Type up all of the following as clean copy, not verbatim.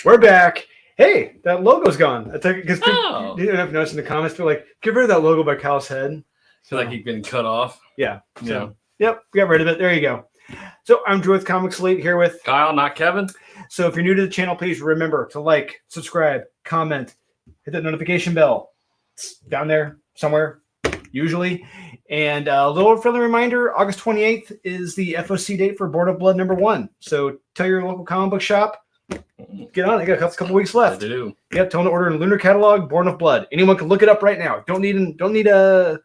We're back. Hey, that logo's gone. I think because Oh. you didn't have noticed in the comments, they're like, get rid of that logo by Kyle's head. So like he's been cut off. Yeah. Yeah. Yep, we got rid of it. There you go. So I'm Drew with Comics Elite here with Kyle, not Kevin. So if you're new to the channel, please remember to like, subscribe, comment, hit that notification bell. It's down there somewhere, usually. And a little friendly reminder, August 28th is the FOC date for Born of Blood #1. So tell your local comic book shop, get on it. They got a couple weeks left. They do. Yep, tell them to order in Lunar Catalog, Born of Blood. Anyone can look it up right now. Don't need an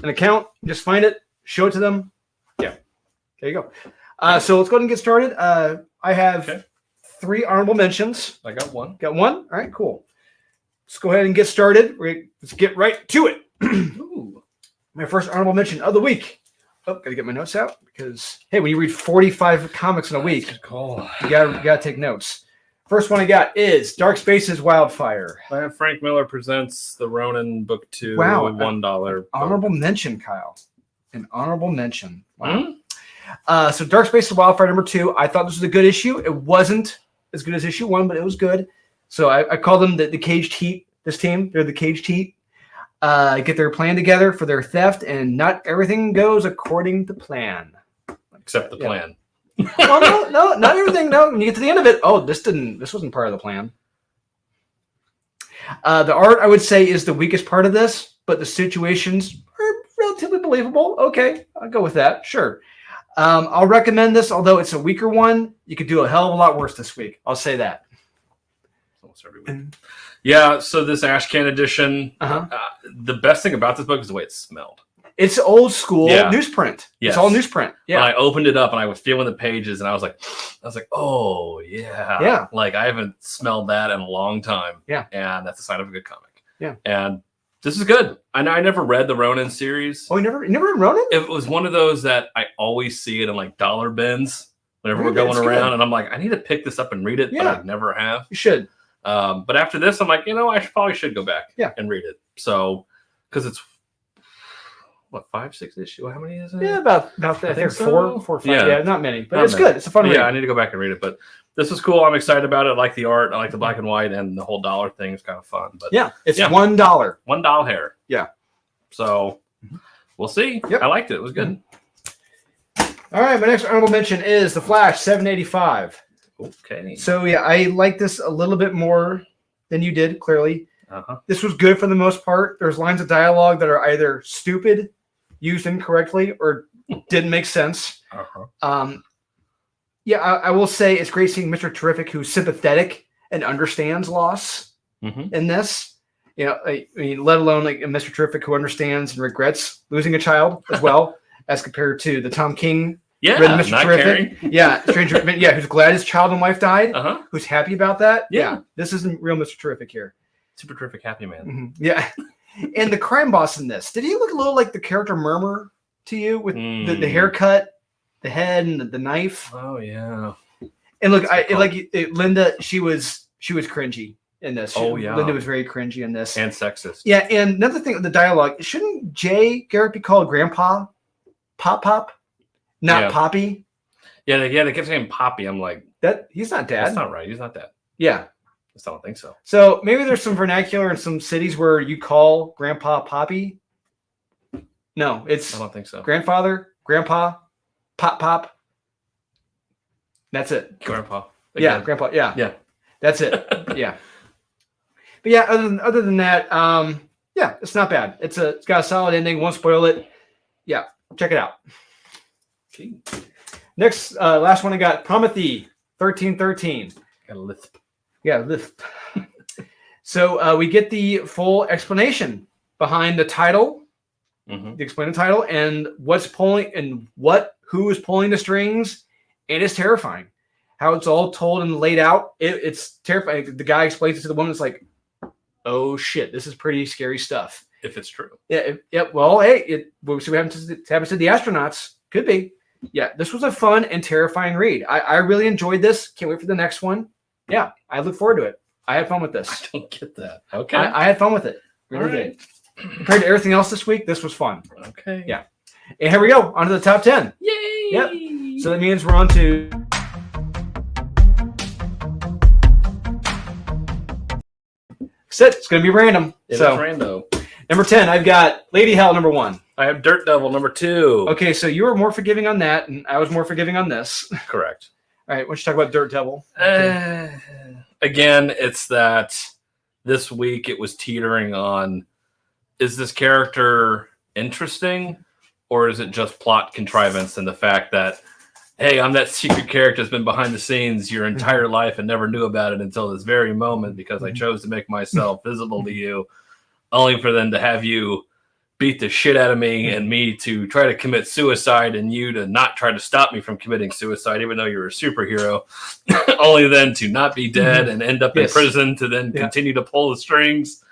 account. Just find it, show it to them. Yeah, there you go. So let's go ahead and get started. I have 3 honorable mentions. I got one. Got one? All right, cool. Let's go ahead and get started. Let's get right to it. Ooh. My first honorable mention of the week. Oh, gotta get my notes out because hey, when you read 45 comics in a week, Good call. you gotta take notes. First one I got is Dark Spaces Wildfire. Frank Miller presents the Ronin book 2. Wow. $1. Honorable mention, Kyle. An honorable mention. Wow. Hmm? So Dark Spaces Wildfire #2. I thought this was a good issue. It wasn't as good as issue 1, but it was good. So I call them the Caged Heat. This team, they're the Caged Heat. Get their plan together for their theft, and not everything goes according to plan. Except the plan. Well, no, not everything. No, when you get to the end of it, this wasn't part of the plan. The art, I would say, is the weakest part of this, but the situations are relatively believable. Okay, I'll go with that. Sure. I'll recommend this, although it's a weaker one. You could do a hell of a lot worse this week. I'll say that. Almost every week. Yeah, so this Ashcan edition, the best thing about this book is the way it smelled. It's old school newsprint. Yes. It's all newsprint. Yeah. When I opened it up and I was feeling the pages and I was like, oh yeah. Yeah. Like I haven't smelled that in a long time. Yeah. And that's a sign of a good comic. Yeah. And this is good. I never read the Ronin series. Oh, you never read Ronin? It was one of those that I always see it in like dollar bins whenever we're going around. And I'm like, I need to pick this up and read it, but I never have. You should. But after this, I'm like, I probably should go back and read it. So, because it's what, 5, 6 issues? How many is it? Yeah, about that. I think so. 4 or 5. Yeah. Yeah, not many, but it's good. It's a fun read. Yeah, I need to go back and read it. But this was cool. I'm excited about it. I like the art. I like the black and white, and the whole dollar thing is kind of fun. But yeah, it's $1. $1 hair. Yeah. So we'll see. Yep. I liked it. It was good. All right, my next honorable mention is The Flash 785. Okay. So yeah, I like this a little bit more than you did, clearly. This was good for the most part. There's lines of dialogue that are either stupid, used incorrectly, or didn't make sense. Yeah, I will say it's great seeing Mr. Terrific, who's sympathetic and understands loss in this. I mean, let alone like Mr. Terrific, who understands and regrets losing a child as well, as compared to the Tom King. Yeah, Mr. not Terrific. caring. Yeah, Stranger. Yeah, who's glad his child and wife died. Who's happy about that. Yeah. This isn't real Mr. Terrific here. Super terrific, happy man. Yeah, and the crime boss in this, did he look a little like the character Murmur to you with the haircut, the head, and the knife? Oh yeah. And look, Linda. She was cringy in this. Oh yeah, Linda was very cringy in this and sexist. Yeah, and another thing with the dialogue, shouldn't Jay Garrett be called Grandpa? Pop, not Poppy. Yeah, they kept saying Poppy. I'm like, that he's not dad. That's not right. He's not dad. Yeah. I don't think so. So maybe there's some vernacular in some cities where you call Grandpa Poppy. No, it's I don't think so. Grandfather, Grandpa, Pop. That's it. Grandpa. Again. Yeah, Grandpa. Yeah. That's it. Yeah. But yeah, other than that, yeah, it's not bad. It's got a solid ending. Won't spoil it. Yeah, check it out. Okay. Next, last one I got, Promethe 1313. Got a lisp. Yeah, lisp. So we get the full explanation behind the title, the explained title, and what's pulling and who is pulling the strings. And it's terrifying how it's all told and laid out. It's terrifying. The guy explains it to the woman. It's like, oh shit, this is pretty scary stuff. If it's true. Yeah. Well, hey, we'll see what happens to the astronauts. Could be. Yeah, this was a fun and terrifying read. I really enjoyed this. Can't wait for the next one. Yeah, I look forward to it. I had fun with this. I don't get that. Okay. I had fun with it. Really did. Compared to everything else this week, this was fun. Okay. Yeah. And here we go. On to the top 10. Yay! Yep. So that means we're on to It's going to be random. It's random. Number 10, I've got Lady Hell, number 1. I have Dirt Devil, number 2. Okay, so you were more forgiving on that, and I was more forgiving on this. Correct. All right, why don't you talk about Dirt Devil? Again, it's that this week it was teetering on, is this character interesting, or is it just plot contrivance and the fact that, hey, I'm that secret character that's been behind the scenes your entire life and never knew about it until this very moment because I chose to make myself visible to you, only for them to have you beat the shit out of me and me to try to commit suicide and you to not try to stop me from committing suicide, even though you're a superhero, only then to not be dead and end up in prison to then continue to pull the strings.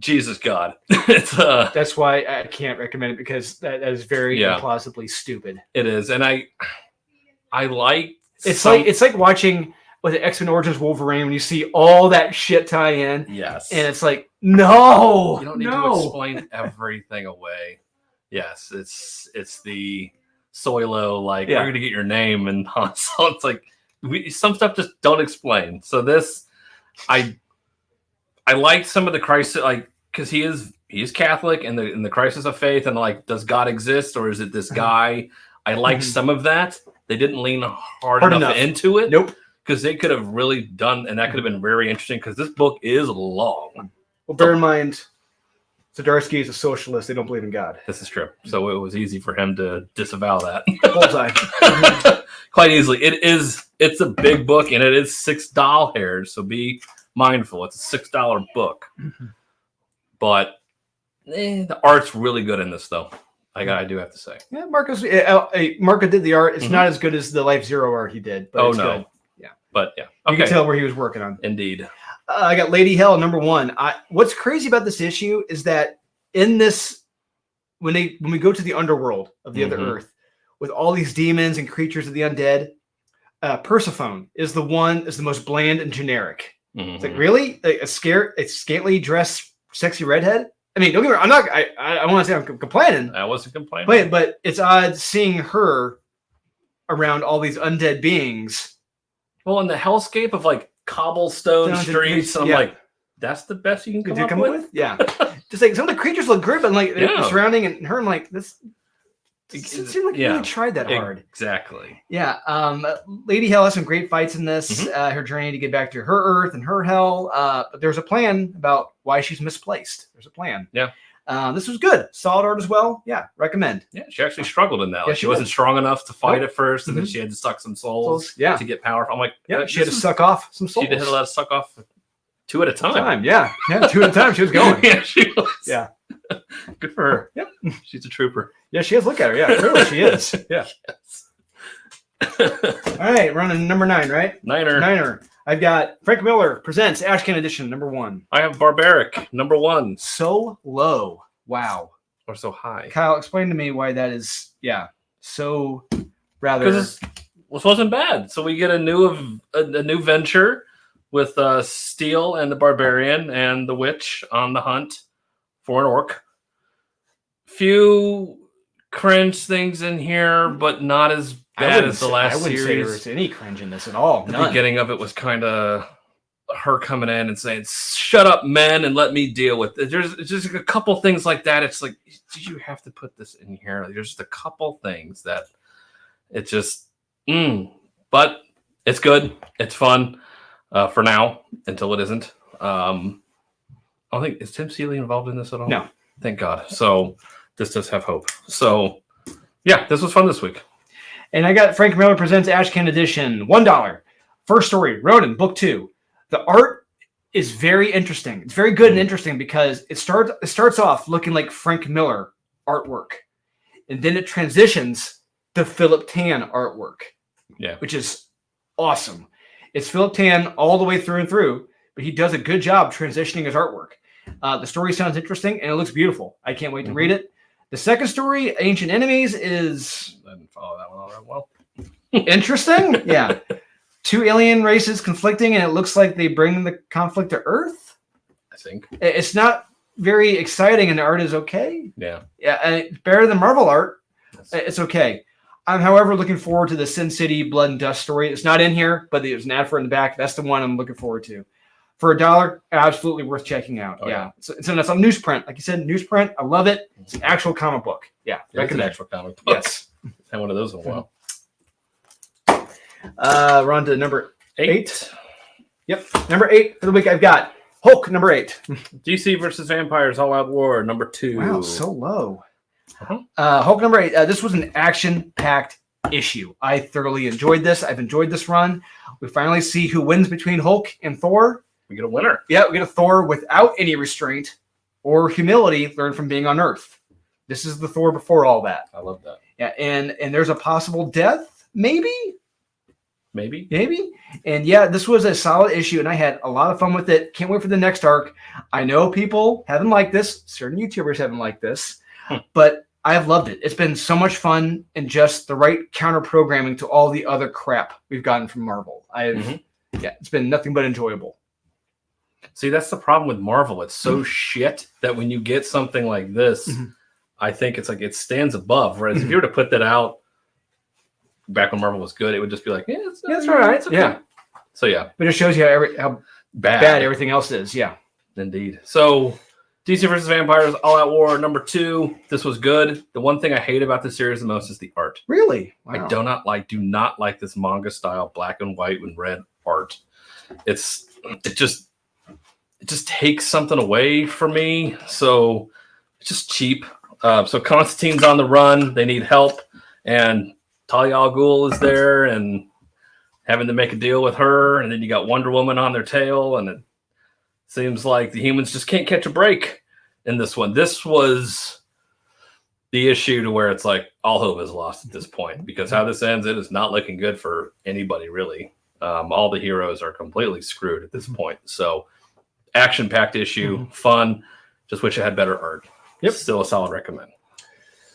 Jesus God. That's why I can't recommend it, because that is very implausibly stupid. It is. And I like it's like watching with the X-Men Origins Wolverine when you see all that shit tie in. Yes. And it's like, no. You don't need to explain everything away. Yes, it's the Soilo, like, we're gonna get your name, and so it's like some stuff just don't explain. So this I like some of the crisis, like, because he is Catholic and the crisis of faith, and like, does God exist or is it this guy? I like some of that. They didn't lean hard enough into it. Nope. Because they could have really done, and that could have been very interesting, because this book is long. Well, bear in mind, Zdarsky is a socialist. They don't believe in God. This is true. So it was easy for him to disavow that. Bullseye. Quite easily. It's a big book, and it is $6 hairs, so be mindful. It's a $6 book. But the art's really good in this, though. I do have to say. Yeah, Marco did the art. It's not as good as the Life Zero art he did, but it's good. But yeah, you can tell where he was working on. Indeed. I got Lady Hell, number 1. What's crazy about this issue is that in this, when we go to the underworld of the other Earth with all these demons and creatures of the undead, Persephone is the most bland and generic. It's like, really, a scantily dressed, sexy redhead. I mean, don't get me wrong. I want to say I'm complaining. I wasn't complaining. But it's odd seeing her around all these undead beings. Well, in the hellscape of like cobblestone streets, I'm like, that's the best you can come up with? Yeah. Just like some of the creatures look good, but like they're surrounding and her, I'm like, this it seems like you really tried that hard. Exactly. Yeah. Lady Hell has some great fights in this. Her journey to get back to her Earth and her hell. But there's a plan about why she's misplaced. There's a plan. Yeah. This was good. Solid art as well. Yeah, recommend. Yeah, she actually struggled in that. Like, she wasn't strong enough to fight at first, and then she had to suck some souls to get powerful. I'm like, she had to suck off some souls. She had to suck off 2 at a time. Yeah, 2 at a time. She was going. Yeah, she was. Yeah. Good for her. Yep. She's a trooper. Yeah, she is. Look at her. Yeah, clearly she is. Yeah. All right, we're on to number 9, right? Niner. I've got Frank Miller presents Ashcan Edition, number 1. I have Barbaric, number 1. So low. Wow. Or so high. Kyle, explain to me why that is, so rather... Because this wasn't bad. So we get a new venture with Steel and the Barbarian and the Witch on the hunt for an orc. Few cringe things in here, but not as bad as the last series. I wouldn't say there was any cringe in this at all. The beginning of it was kind of her coming in and saying, "Shut up, men, and let me deal with it." There's just a couple things like that. It's like, did you have to put this in here? There's just a couple things that it just, but it's good. It's fun for now until it isn't. I don't think, is Tim Seeley involved in this at all? No. Thank God. So this does have hope. So yeah, this was fun this week. And I got Frank Miller presents Ashcan Edition, $1. First story, Ronin, book 2. The art is very interesting. It's very good and interesting because it starts off looking like Frank Miller artwork, and then it transitions to Philip Tan artwork. Yeah, which is awesome. It's Philip Tan all the way through and through, but he does a good job transitioning his artwork. The story sounds interesting and it looks beautiful. I can't wait to read it. The second story, Ancient Enemies, is I didn't follow that one all that well. Interesting. Yeah. 2 alien races conflicting, and it looks like they bring the conflict to Earth. I think. It's not very exciting, and the art is okay. Yeah. Yeah, and it's better than Marvel art. It's okay. I'm, however, looking forward to the Sin City Blood and Dust story. It's not in here, but there's an ad for it in the back. That's the one I'm looking forward to. For $1, absolutely worth checking out. Oh, yeah. So it's a newsprint. Like you said, newsprint. I love it. It's an actual comic book. Yeah. It's an actual comic book. Yes. I had one of those in a while. We're on to number 8. Yep. Number 8 for the week. I've got Hulk, number 8. DC versus Vampires All Out War, number 2. Wow, so low. Hulk, number 8. This was an action-packed issue. I thoroughly enjoyed this. I've enjoyed this run. We finally see who wins between Hulk and Thor. We get a winner. Yeah, we get a Thor without any restraint or humility learned from being on Earth. This is the Thor before all that. I love that. Yeah, and there's a possible death, maybe. And yeah, this was a solid issue, and I had a lot of fun with it. Can't wait for the next arc. I know people haven't liked this. Certain YouTubers haven't liked this, but I've loved it. It's been so much fun and just the right counter programming to all the other crap we've gotten from Marvel. Yeah, it's been nothing but enjoyable. See, that's the problem with Marvel. It's so shit that when you get something like this, I think it's like it stands above. Whereas if you were to put that out back when Marvel was good, it would just be like, that's all right. It's okay. Yeah. So yeah, but it shows you how bad everything else is. Yeah, indeed. So DC versus Vampires All Out War number 2. This was good. The one thing I hate about this series the most is the art. Really? Wow. I do not like this manga style black and white and red art. It just takes something away from me. So it's just cheap. So Constantine's on the run. They need help. And Talia al Ghul is there and having to make a deal with her. And then you got Wonder Woman on their tail. And it seems like the humans just can't catch a break in this one. This was the issue to where it's like all hope is lost at this point. Because how this ends, it is not looking good for anybody, really. All the heroes are completely screwed at this point. So action-packed issue, fun. Just wish it had better art. Yep. Still a solid recommend.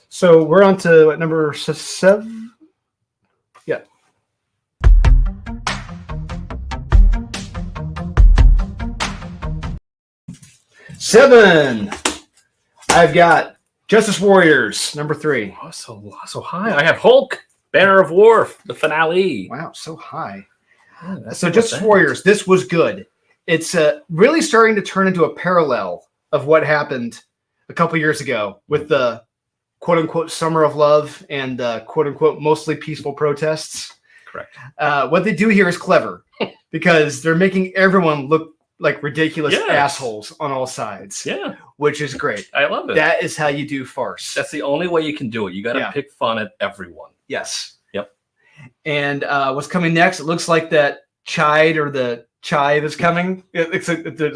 So we're on to number 7. Yeah. 7. I've got Justice Warriors, number 3. Oh, so high. I have Hulk, Banner of War, the finale. Wow, so high. So Justice Warriors, this was good. It's really starting to turn into a parallel of what happened a couple years ago with the quote-unquote Summer of Love and quote-unquote mostly peaceful protests. Correct. What they do here is clever because they're making everyone look like ridiculous assholes on all sides. Yeah. Which is great. I love it. That is how you do farce. That's the only way you can do it. You got to pick fun at everyone. Yes. Yep. And what's coming next? It looks like that Chide or the Chive is coming. It's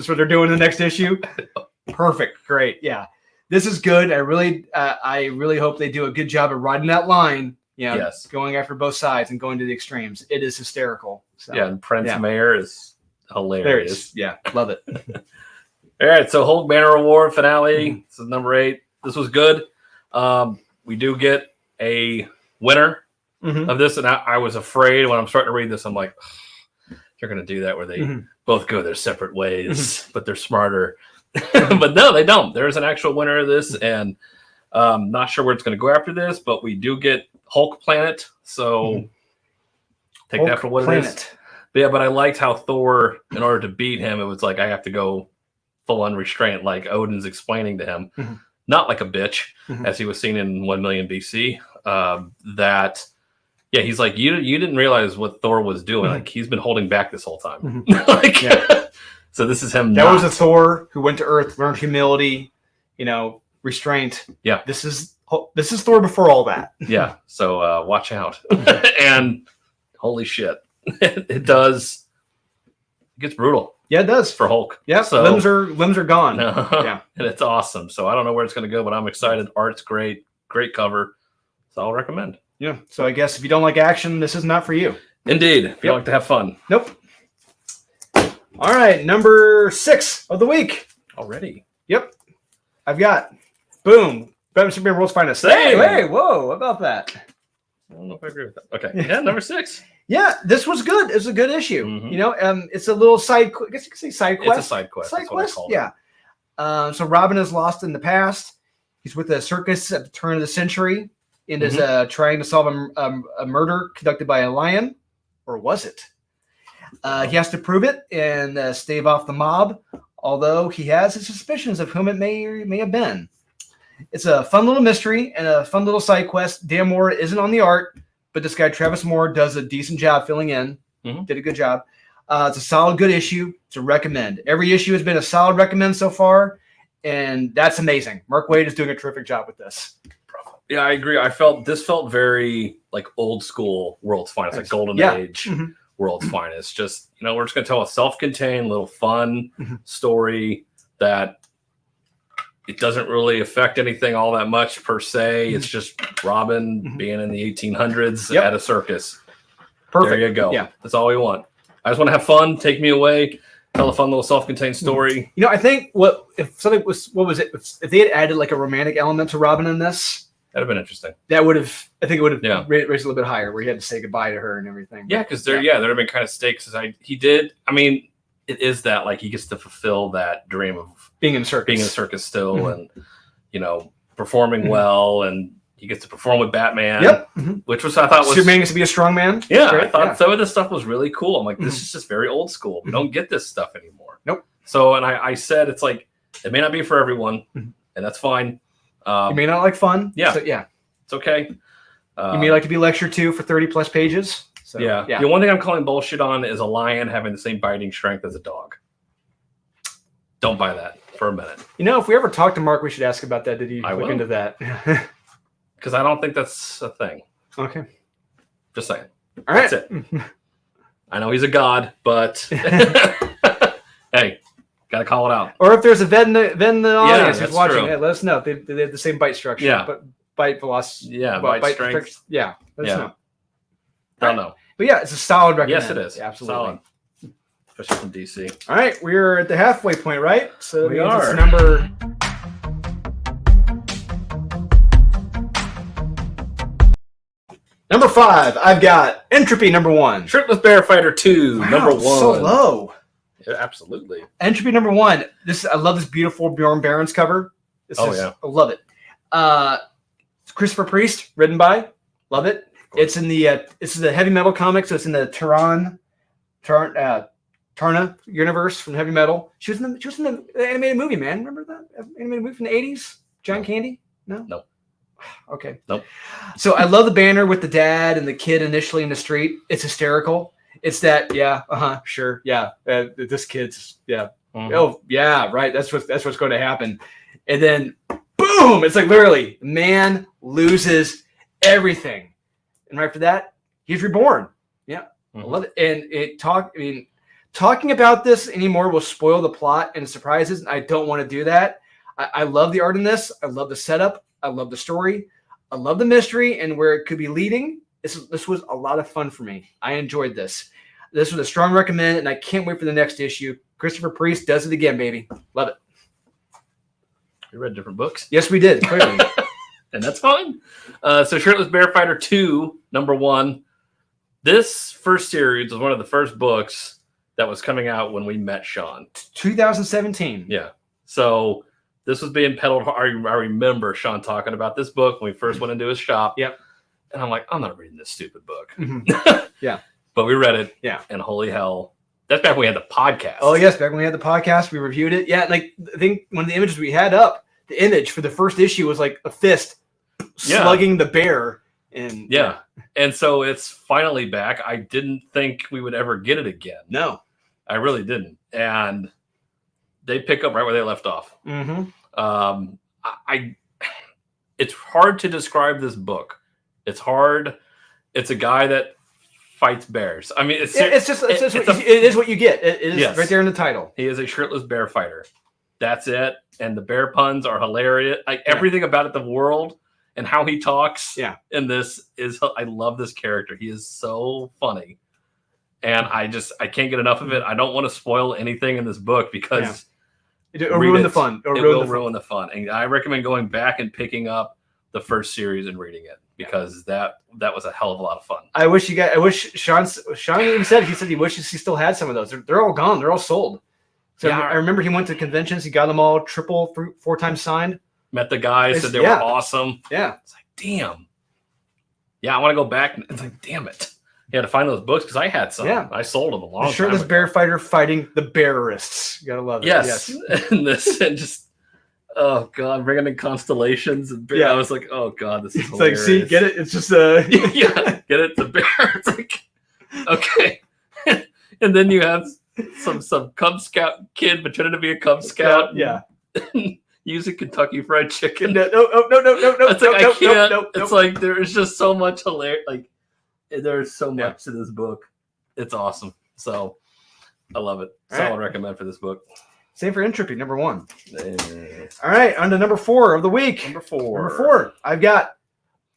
what they're doing in the next issue. Perfect. Great. Yeah. This is good. I really hope they do a good job of riding that line. Going after both sides and going to the extremes. It is hysterical. So, yeah, and Prince Mayor is hilarious. Yeah, love it. All right, so Hulk Banner of War finale. This is number 8. This was good. We do get a winner of this, and I was afraid when I'm starting to read this. I'm like, they're going to do that where they both go their separate ways, but they're smarter. But no, they don't. There's an actual winner of this, and not sure where it's going to go after this, but we do get Hulk Planet. So take Hulk that for what Planet. It is. But I liked how Thor, in order to beat him, it was like I have to go full unrestrained, like Odin's explaining to him, not like a bitch, as he was seen in 1 million BC. He's like, you didn't realize what Thor was doing. Like he's been holding back this whole time. So this is him. That was a Thor who went to Earth, learned humility, restraint. Yeah. This is Thor before all that. Yeah. So watch out. And holy shit. It does. It gets brutal. Yeah, it does for Hulk. Yeah, so limbs are gone. Yeah, and it's awesome. So I don't know where it's going to go, but I'm excited. Art's great, great cover. So I'll recommend. Yeah. So I guess if you don't like action, this is not for you. Indeed. If you like to have fun. Nope. All right, number 6 of the week already. Yep. I've got Boom. Batman Superman World's Finest. Hey, whoa! What about that? I don't know if I agree with that. Okay. Yeah, number 6. Yeah, this was good. It's a good issue. It's a little side. I guess you could say side quest. It's a side quest. Side quest. Yeah. So Robin is lost in the past. He's with a circus at the turn of the century and is trying to solve a murder conducted by a lion, or was it? He has to prove it and stave off the mob, although he has his suspicions of whom it may have been. It's a fun little mystery and a fun little side quest. Dan Moore isn't on the art, but this guy, Travis Moore, does a decent job filling in. Did a good job. It's a solid, good issue to recommend. Every issue has been a solid recommend so far, and that's amazing. Mark Waid is doing a terrific job with this. Yeah, I agree. This felt very like old school World's Finest, like Golden Age World's Finest. Just, we're just going to tell a self-contained little fun story that it doesn't really affect anything all that much per se. It's just Robin being in the 1800s at a circus. Perfect. There you go. Yeah. That's all we want. I just want to have fun. Take me away. Tell a fun little self-contained story. I think if they had added like a romantic element to Robin in this, that'd have been interesting. That would have, I think it would have raised a little bit higher where he had to say goodbye to her and everything. Yeah, because there'd have been kind of stakes. It is that like he gets to fulfill that dream of being in circus still and, performing well, and he gets to perform with Batman. Yep. Which I thought was Superman gets to be a strong man. Yeah, I thought some of this stuff was really cool. I'm like, this is just very old school. We don't get this stuff anymore. Nope. So, and I said it's like it may not be for everyone, and that's fine. You may not like fun. Yeah. So, yeah. It's okay. You may like to be lectured to for 30 plus pages. So, yeah. The one thing I'm calling bullshit on is a lion having the same biting strength as a dog. Don't buy that for a minute. If we ever talk to Mark, we should ask about that. Did he look into that? Because I don't think that's a thing. Okay. Just saying. All right. That's it. I know he's a god, but hey, got to call it out. Or if there's a vet in the audience who's watching, true. let us know. They have the same bite structure. Yeah. But bite velocity. Yeah, bite strength. Yeah. Let us know. I don't know. But yeah, it's a solid recommend. Yes, it is. Yeah, absolutely. Solid. Especially from DC. All right. We're at the halfway point, right? So we are. It's number... Number 5, I've got Entropy number 1. Shirtless Bear Fighter 2, number 1. So low. Yeah, absolutely. Entropy number 1. I love this beautiful Bjorn Barons cover. I love it. Christopher Priest, written by. Love it. It's in the Heavy Metal comic, so it's in the Tarna universe from Heavy Metal. She was in the animated movie, man. Remember that animated movie from the 80s? John Candy? No. Okay. Nope. So I love the banner with the dad and the kid initially in the street. It's hysterical. It's that, sure, yeah. This kid's, yeah. Mm-hmm. Oh, yeah, right. That's what's going to happen. And then, boom! It's like literally, man loses everything, and right after that, he's reborn. Yeah, I love it. And talking about this anymore will spoil the plot and surprises. And I don't want to do that. I love the art in this. I love the setup. I love the story. I love the mystery and where it could be leading. This was a lot of fun for me. I enjoyed this. This was a strong recommend, and I can't wait for the next issue. Christopher Priest does it again, baby. Love it. We read different books. Yes, we did. Clearly. And that's fine. So Shirtless Bear Fighter 2, number 1. This first series was one of the first books that was coming out when we met Sean. 2017. Yeah. So this was being peddled. I remember Sean talking about this book when we first went into his shop. Yep. And I'm like, I'm not reading this stupid book. Mm-hmm. Yeah. But we read it. Yeah. And holy hell. That's back when we had the podcast. Oh, yes. Back when we had the podcast, we reviewed it. Yeah. Like, I think one of the images we had up, the image for the first issue was like a fist slugging the bear. And yeah. And so it's finally back. I didn't think we would ever get it again. No. I really didn't. And they pick up right where they left off. Mm-hmm. It's hard to describe this book. It's hard. It's a guy that fights bears. I mean, it is what you get. It is right there in the title. He is a shirtless bear fighter. That's it. And the bear puns are hilarious. Everything about it, the world and how he talks. Yeah. In this I love this character. He is so funny. And I can't get enough of it. I don't want to spoil anything in this book because it'll ruin the fun. It will ruin the fun. And I recommend going back and picking up the first series and reading it because that was a hell of a lot of fun. I wish Sean even said he wishes he still had some of those. They're all gone. They're all sold. So yeah. I remember he went to conventions. He got them all 4 times signed. Met the guys, said they were awesome. Yeah. It's like, damn. Yeah, I want to go back. It's like, damn it. He had to find those books because I had some. Yeah. I sold them a long time Shirtless ago. bear fighter fighting the bearists. You gotta love it. Yes. And this and just oh god, bringing in constellations and bear. I was like, oh god, this is It's hilarious. like, see, get it? It's just yeah, get it? The bear. It's like okay. And then you have some Cub Scout kid pretending to be a Cub Scout. Yeah. Using Kentucky Fried Chicken. No. It's like I can't. No. It's like there is just so much hilarious. Like there's so much to this book. It's awesome. So I love it. Solid recommend for this book. Same for Entropy, number 1. All right, on to number 4 of the week. Number 4. Number 4. I've got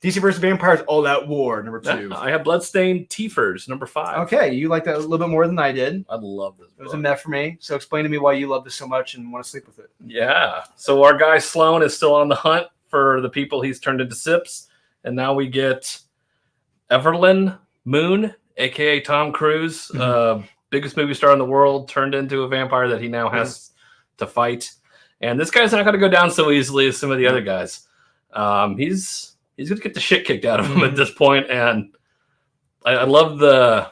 DC vs. Vampires All Out War, number 2. I have Bloodstained Tiefers, number 5. Okay, you like that a little bit more than I did. I love this book. It was a mess for me. So explain to me why you love this so much and want to sleep with it. Yeah. So our guy Sloan is still on the hunt for the people he's turned into Sips. And now we get Everlyn Moon, a.k.a. Tom Cruise, biggest movie star in the world, turned into a vampire that he now has to fight. And this guy's not going to go down so easily as some of the other guys. He's going to get the shit kicked out of him at this point. And I love the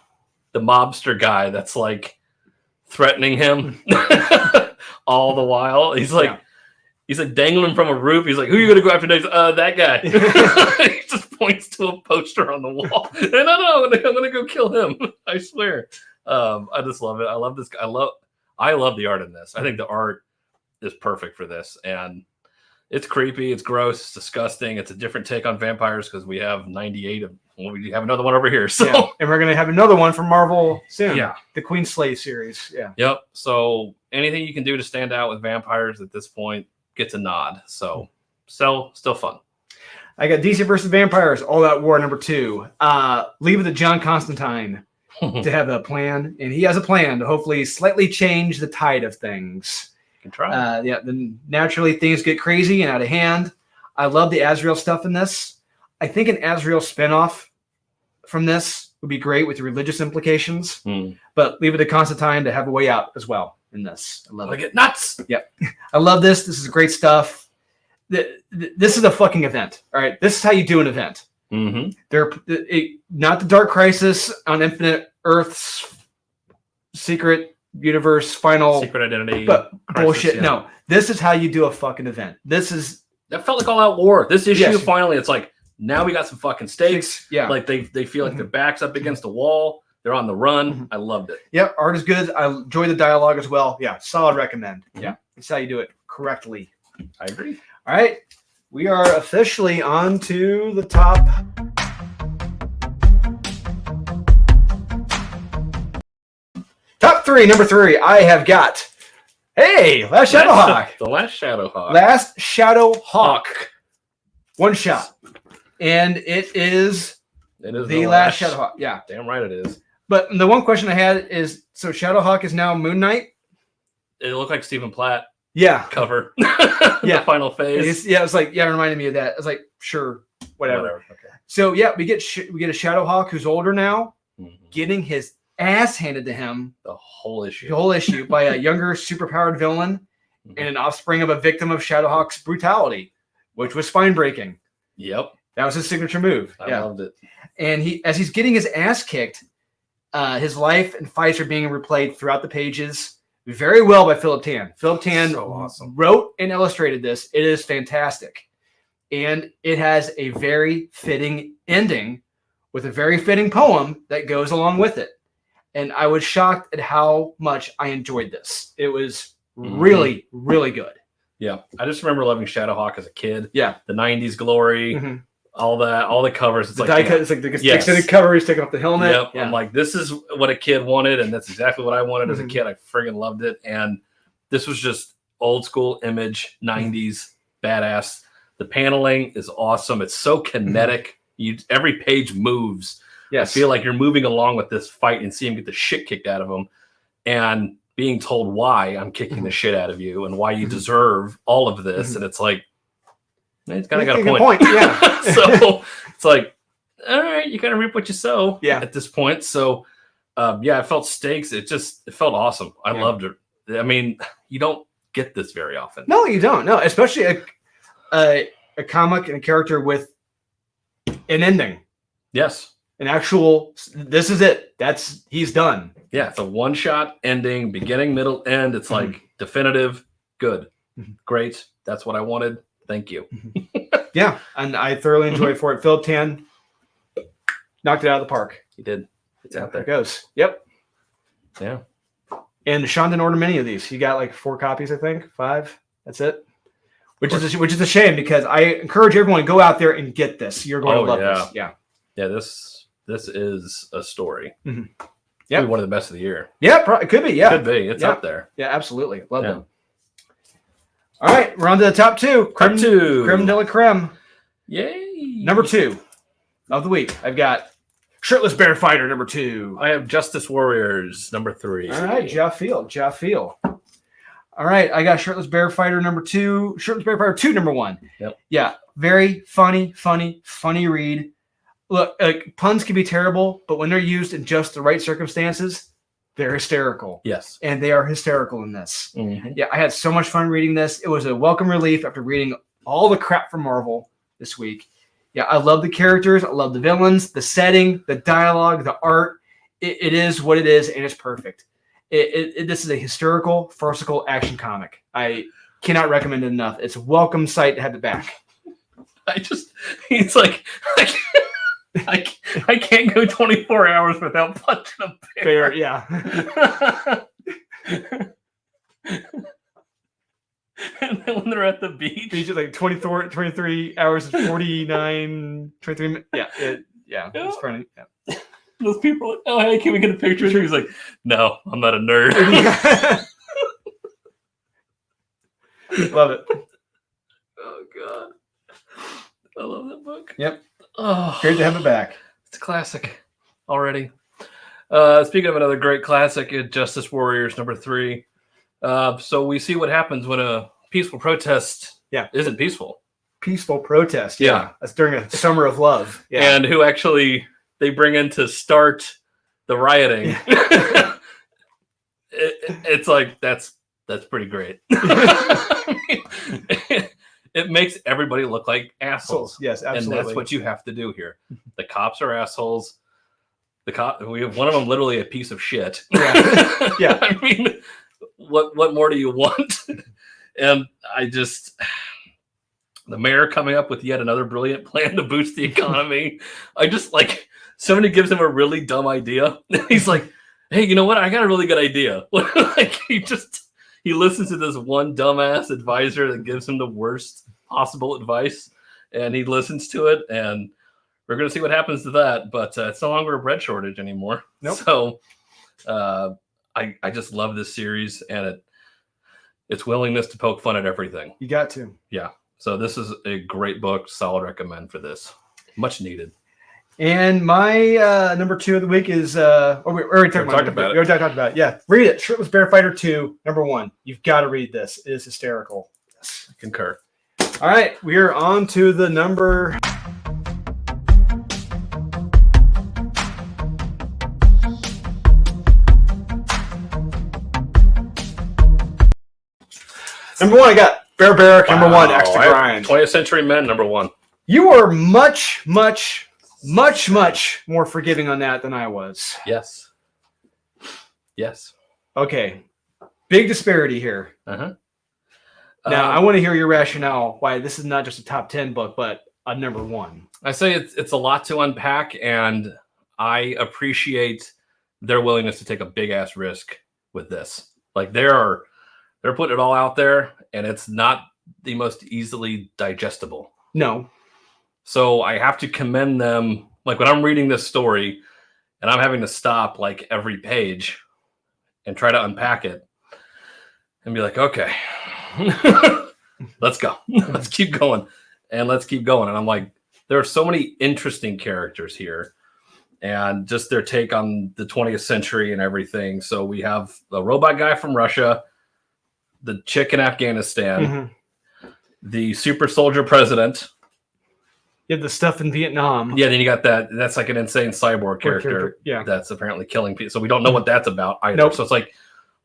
mobster guy that's like threatening him all the while. He's like dangling from a roof. He's like, who are you going to go after next? That guy. He just points to a poster on the wall. And no, I'm going to go kill him. I swear. I just love it. I love this guy. I love the art in this. I think the art is perfect for this. And it's creepy. It's gross. It's disgusting. It's a different take on vampires because we have 98 of. Well, we have another one over here. So, and we're going to have another one from Marvel soon. Yeah, the Queen Slay series. Yeah. Yep. So anything you can do to stand out with vampires at this point gets a nod. So, still fun. I got DC versus Vampires All Out War number 2. Leave it to John Constantine to have a plan, and he has a plan to hopefully slightly change the tide of things. Can try. Then naturally things get crazy and out of hand. I love the Azrael stuff in this. I think an Azrael spinoff from this would be great with the religious implications, but leave it to Constantine to have a way out as well in this. I love it. Get nuts. Yep. I love this. This is great stuff. This is a fucking event. All right. This is how you do an event. They're not the Dark Crisis on Infinite Earth's secret universe final secret identity, but crisis, bullshit. Yeah. No, this is how you do a fucking event. That felt like All Out War. This issue finally, it's like now we got some fucking stakes. Yeah, like they feel like their backs up against the wall. They're on the run. I loved it. Yep, art is good. I enjoy the dialogue as well. Yeah, solid recommend. Yeah, it's how you do it correctly. I agree. All right, we are officially on to the top. Top 3, number 3. I have got. Hey, Last Shadowhawk. The Last Shadowhawk. Last Shadowhawk. One shot. And it is the Last Shadowhawk. Yeah. Damn right it is. But the one question I had is, so Shadowhawk is now Moon Knight? It looked like Stephen Platt. Yeah. Cover. Yeah. The final phase. It was like, it reminded me of that. I was like, sure, whatever. Okay. So yeah, we get a Shadowhawk who's older now, getting his ass handed to him the whole issue by a younger superpowered villain and an offspring of a victim of Shadowhawk's brutality, which was spine breaking. Yep. That was his signature move. I loved it. And as he's getting his ass kicked, his life and fights are being replayed throughout the pages very well by Philip Tan. Philip Tan wrote and illustrated this. It is fantastic. And it has a very fitting ending with a very fitting poem that goes along with it. And I was shocked at how much I enjoyed this. It was really, really good. Yeah. I just remember loving Shadowhawk as a kid. Yeah. The 90s glory, all the covers. It's the die cut, it's like the extended cover, he's taking off the helmet. Yep. Yeah. I'm like, this is what a kid wanted, and that's exactly what I wanted as a kid. I friggin' loved it. And this was just old school Image, 90s, badass. The paneling is awesome. It's so kinetic. Every page moves. Yes. I feel like you're moving along with this fight and see him get the shit kicked out of him and being told why I'm kicking the shit out of you and why you deserve all of this. And it's like, it's kind of got a point. Yeah. So it's like, all right, you kind of reap what you sow at this point. So it felt stakes. It felt awesome. I loved it. I mean, you don't get this very often. No, you don't. No, especially a comic and a character with an ending. Yes. an actual. This is it. He's done. Yeah, it's a one-shot ending, beginning, middle, end. It's like definitive, good, great. That's what I wanted. Thank you. Yeah, and I thoroughly enjoyed for it. Philip Tan knocked it out of the park. He did. It's out there. It goes. Yep. Yeah. And Sean didn't order many of these. He got like 4 copies, I think. 5. That's it. Which is a shame because I encourage everyone to go out there and get this. You're going to love this. Yeah. Yeah. This is a story. Yeah. One of the best of the year. Yeah, it could be. Yeah. Could be. It's up there. Yeah, absolutely. Love them. All right, we're on to the top 2. Creme de la creme. Yay. Number 2 of the week. I've got Shirtless Bear Fighter, number 2. I have Justice Warriors, number 3. All right, Ja Feel. All right, I got Shirtless Bear Fighter, number 2. Shirtless Bear Fighter 2, number 1. Yep. Yeah, very funny read. Look, puns can be terrible, but when they're used in just the right circumstances, they're hysterical. Yes. And they are hysterical in this. Mm-hmm. Yeah, I had so much fun reading this. It was a welcome relief after reading all the crap from Marvel this week. Yeah, I love the characters. I love the villains, the setting, the dialogue, the art. It is what it is, and it's perfect. This is a hysterical, farcical action comic. I cannot recommend it enough. It's a welcome sight to have it back. It's like, I can't go 24 hours without punching a bear. Yeah. And then when they're at the beach, it's like 23 hours and 23 minutes. Yeah, it's funny. Yeah. Those people are like, oh, hey, can we get a picture? He's like, no, I'm not a nerd. Love it. Oh, God. I love that book. Yep. Oh, great to have it back. It's a classic already. Speaking of another great classic, Justice Warriors, number 3. So we see what happens when a peaceful protest isn't peaceful. Peaceful protest. Yeah. That's during a summer of love. Yeah. And who actually they bring in to start the rioting. Yeah. It's like, that's pretty great. It makes everybody look like assholes. Yes, absolutely. And that's what you have to do here. The cops are assholes. We have one of them literally a piece of shit. Yeah. Yeah. I mean, what more do you want? And the mayor coming up with yet another brilliant plan to boost the economy. I just like, somebody gives him a really dumb idea. He's like, hey, you know what? I got a really good idea. Like he listens to this one dumbass advisor that gives him the worst possible advice, and he listens to it, and we're going to see what happens to that. But it's no longer a bread shortage anymore. Nope. So I just love this series and its willingness to poke fun at everything. You got to. Yeah. So this is a great book. Solid recommend for this. Much needed. And my number 2 of the week is we already talked about it. Yeah. Read it. Shirtless Bear Fighter 2, number 1. You've got to read this. It is hysterical. Yes. I concur. All right. We are on to the number. Number 1, I got Barbaric, number 1, Extra Grind. 20th Century Men, number 1. You are much more forgiving on that than I was. Yes. Yes. Okay. Big disparity here. Uh-huh. Now, I want to hear your rationale why this is not just a top 10 book, but a number 1. I say it's a lot to unpack, and I appreciate their willingness to take a big-ass risk with this. Like, they're putting it all out there, and it's not the most easily digestible. No. So I have to commend them. Like, when I'm reading this story and I'm having to stop like every page and try to unpack it and be like, okay, let's go. Let's keep going. And let's keep going. And I'm like, there are so many interesting characters here and just their take on the 20th century and everything. So we have the robot guy from Russia, the chick in Afghanistan, the super soldier president. You have the stuff in Vietnam. Yeah, then you got that's like an insane cyborg character. Yeah. That's apparently killing people. So we don't know what that's about either. Nope. So it's like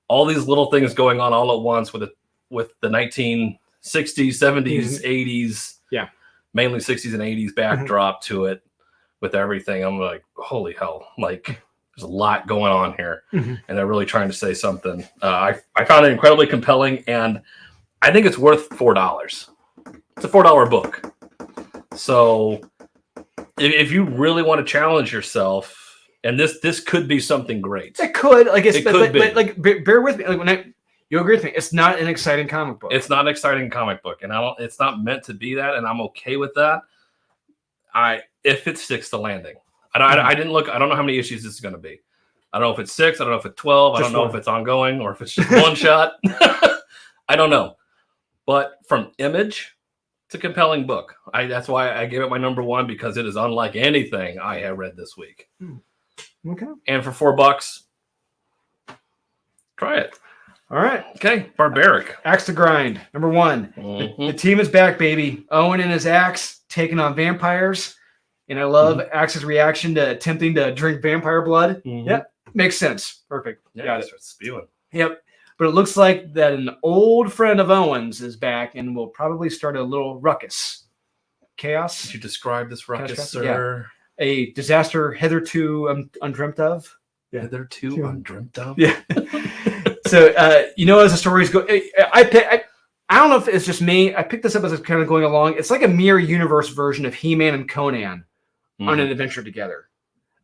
all these little things going on all at once with the 1960s, 70s, 80s. Yeah. Mainly 60s and 80s backdrop to it with everything. I'm like, holy hell, like there's a lot going on here, and they're really trying to say something. I found it incredibly compelling, and I think it's worth $4. It's a $4 book. So if you really want to challenge yourself, and this could be something great. It could, like, it could be. Like, bear with me. Like, you agree with me? It's not an exciting comic book. It's not an exciting comic book, and it's not meant to be that, and I'm okay with that. If it sticks to landing, I didn't look. I don't know how many issues this is going to be. I don't know if it's 6. I don't know if it's 12. I don't know if it's ongoing or if it's just one shot. I don't know. But from Image, it's a compelling book. That's why I gave it my number 1, because it is unlike anything I have read this week. Okay. And for $4, try it. All right. Okay. Barbaric. Axe to Grind, number 1. The team is back, baby. Owen and his axe taking on vampires. And I love Axe's reaction to attempting to drink vampire blood. Yep. Makes sense. Perfect. Yeah, Got it. Starts spewing. Yep. But it looks like that an old friend of Owen's is back and will probably start a little ruckus. Chaos. Did you describe this ruckus, sir? Yeah. A disaster hitherto undreamt of. Yeah. Hitherto undreamt of? Yeah. So, as the stories go, I don't know if it's just me. I picked this up as it's kind of going along. It's like a mirror universe version of He-Man and Conan on an adventure together.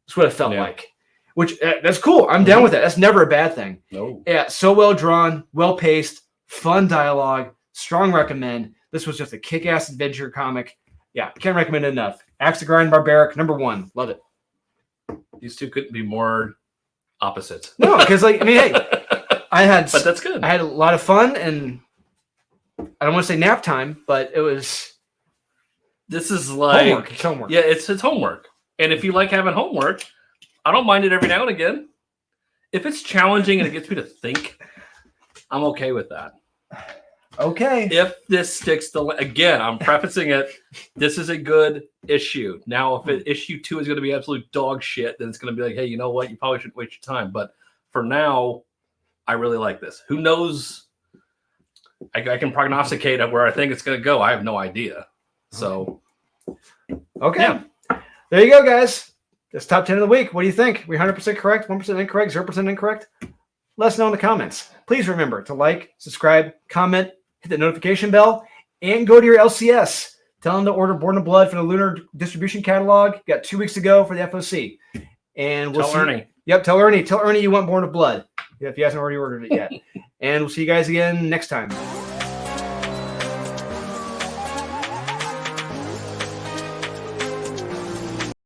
That's what it felt like. Which, that's cool. I'm down with that. That's never a bad thing. No. Yeah, so well drawn, well paced, fun dialogue, strong recommend. This was just a kick-ass adventure comic. Yeah, can't recommend it enough. Axe to Grind, Barbaric, number 1. Love it. These two couldn't be more opposite. No, because, hey, but that's good. I had a lot of fun, and I don't want to say nap time, but it was. This is like homework. It's homework. Yeah, it's homework. And if you like having homework, I don't mind it every now and again. If it's challenging and it gets me to think, I'm okay with that. Okay. If this sticks to, again, I'm prefacing it. This is a good issue. Now, if issue 2 is going to be absolute dog shit, then it's going to be like, hey, you know what? You probably shouldn't waste your time. But for now, I really like this. Who knows? I can prognosticate where I think it's going to go. I have no idea. So, okay. Yeah. There you go, guys. That's top 10 of the week. What do you think? We 100% correct? 1% incorrect? 0% incorrect? Let us know in the comments. Please remember to like, subscribe, comment, hit the notification bell, and go to your LCS. Tell them to order Born of Blood for the Lunar Distribution Catalog. You got 2 weeks to go for the FOC. And we'll tell Ernie. Yep, tell Ernie. Tell Ernie you want Born of Blood if he hasn't already ordered it yet. And we'll see you guys again next time.